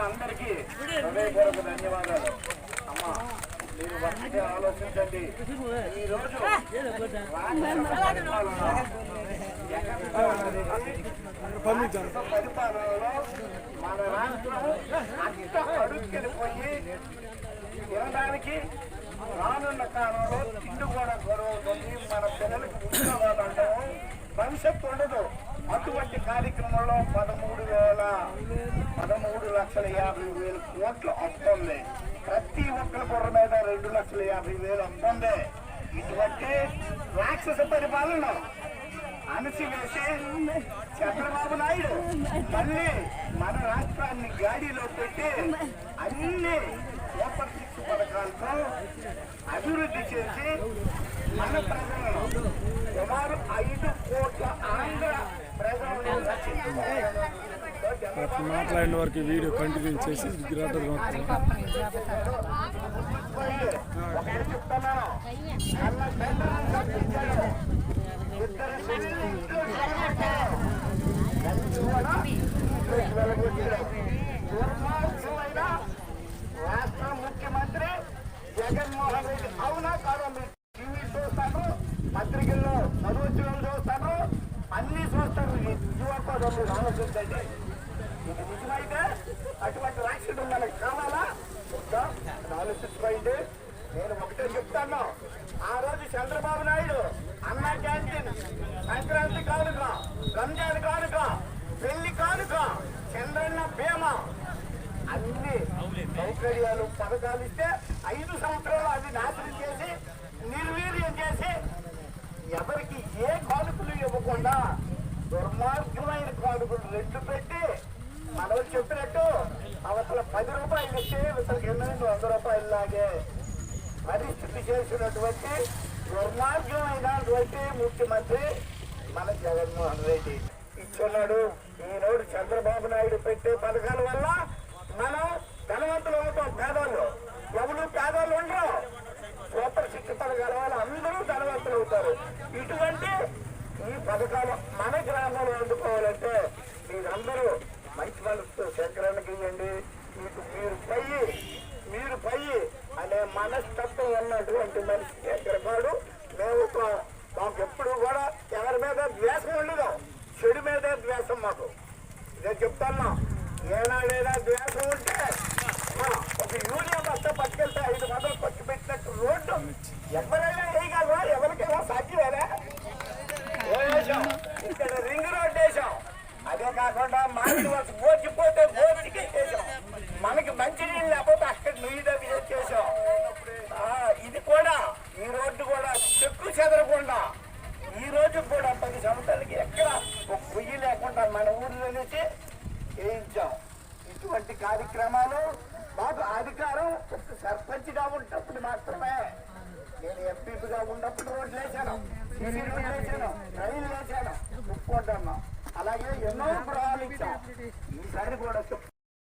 అందరికీ హృదయపూర్వక ధన్యవాదాలు. అమ్మా మీరు మంచిగా ఆలోచించండి. ఈ రోజు పరిపాలనలో మన రాష్ట్రం అంత అడుగుకెళ్ళిపోయి తినడానికి రానున్న కాలంలో తిండి కూడా గొడవతుంది. మన పిల్లలకి ఉద్యోగాలు అంటాము, భవిష్యత్తు ఉండదు. అటువంటి కార్యక్రమంలో 13,50,000 కోట్లు వస్తుంది. ప్రతి ఒక్కరి బుర్ర మీద 2,50,000 వస్తుంది. ఇటువంటి రాక్షస పరిపాలన అణచివేసి చంద్రబాబు నాయుడు మళ్ళీ మన రాష్ట్రాన్ని గాడిలో పెట్టి అన్ని సూపర్ సిక్స్ పథకాలతో అభివృద్ధి చేసి మన ప్రజలను సుమారు 5 కోట్ల ఆంధ్ర ప్రజలను మాట్లాడిన వారికి వీడియో కంటిన్యూ చేసి చెప్తున్నాను. రాష్ట్ర ముఖ్యమంత్రి జగన్మోహన్ రెడ్డి అవునా కాదు? టీవీ చూస్తాను, పత్రికల్లో చదువులు చూస్తాను, అన్ని చూస్తాను. యువకులు ఆలోచించండి. ఇది నిజమైతే అటువంటి రాక్షసుడు మనకు కావాలా? ఆలోచించుకోండి. నేను ఒకటే చెప్తాను. ఆ రోజు చంద్రబాబు నాయుడు అన్న క్యాంటీన్, సంక్రాంతి కానుక, రంజాన్ కానుక, పెళ్లి కానుక, చంద్రన్న బీమా అన్ని సౌకర్యాలు పథకాలు ఇస్తే 5 సంవత్సరాలు అది నాశనం చేసి నిర్వీర్యం చేసి ఎవరికి ఏ కానుకలు ఇవ్వకుండా దుర్మార్గమైన కానుకలు 2 పెట్టి మనం చెప్పినట్టు అవతల 10 రూపాయలు ఇస్తే ఇవతలకి 100 రూపాయలు లాగే పరిస్థితి చేసినటువంటి దుర్మార్గమైనటువంటి ముఖ్యమంత్రి మన జగన్మోహన్ రెడ్డి ఇచ్చున్నాడు. ఈనాడు చంద్రబాబు నాయుడు పెట్టే పథకాల వల్ల మనం ధనవంతులు అవుతాం. పేదవాళ్ళు ఎవరు పేదవాళ్ళు ఉండరు. సూపర్ సిక్స్ పథకాల వల్ల అందరూ ధనవంతులు అవుతారు. ఇటువంటి ఈ పథకాలు మన గ్రామంలో అందుకోవాలంటే మీరందరూ మంచి మనసుతో శంకరన్న గీయండి. మీరు పై అనే మనస్తత్వం ఉన్నటువంటి మనిషి శంకరగాడు. మాకు ఎప్పుడు కూడా ఎవరి మీద ద్వేషం ఉండదు, చెడు మీద ద్వేషం. మాకు ఇదే చెప్తాను. ఏనాడైనా ద్వేషం ఉంటే ఒక యూరియా బస్తా పట్టుకెళ్తే 5 వందలు ఖర్చు పెట్టినట్టు రోడ్డు ఎవరైనా వేయగలరా? ఎవరికైనా సాధ్యమేనా? వేసాం. ఇక్కడ రింగ్ రోడ్డు వేసాం. అదే కాకుండా మామిడి వలస పోతే బోర్డుకి వేసాం. మనకి మంచి నీళ్ళు లేకపోతే అక్కడ నీళ్ళు చేసాం. ఇది కూడా ఈ రోడ్డు కూడా చెక్కు చెదరకుండా ఈ రోజు కూడా 10 సంవత్సరాలకి ఎక్కడ ఒక పొయ్యి లేకుండా మన ఊర్లో నుంచి వేయించాం. ఇటువంటి కార్యక్రమాలు మాకు అధికారం సర్పంచ్గా ఉన్నప్పుడు మాత్రమే. నేను ఎంపీగా ఉన్నప్పుడు రోడ్లు వేసాను, సిసి రోడ్లు వేసాను, రైలు వేసాను, ఉప్పుకుంటున్నాం. అలాగే ఎన్నో గృహాలు ఇచ్చాం. ఈసారి కూడా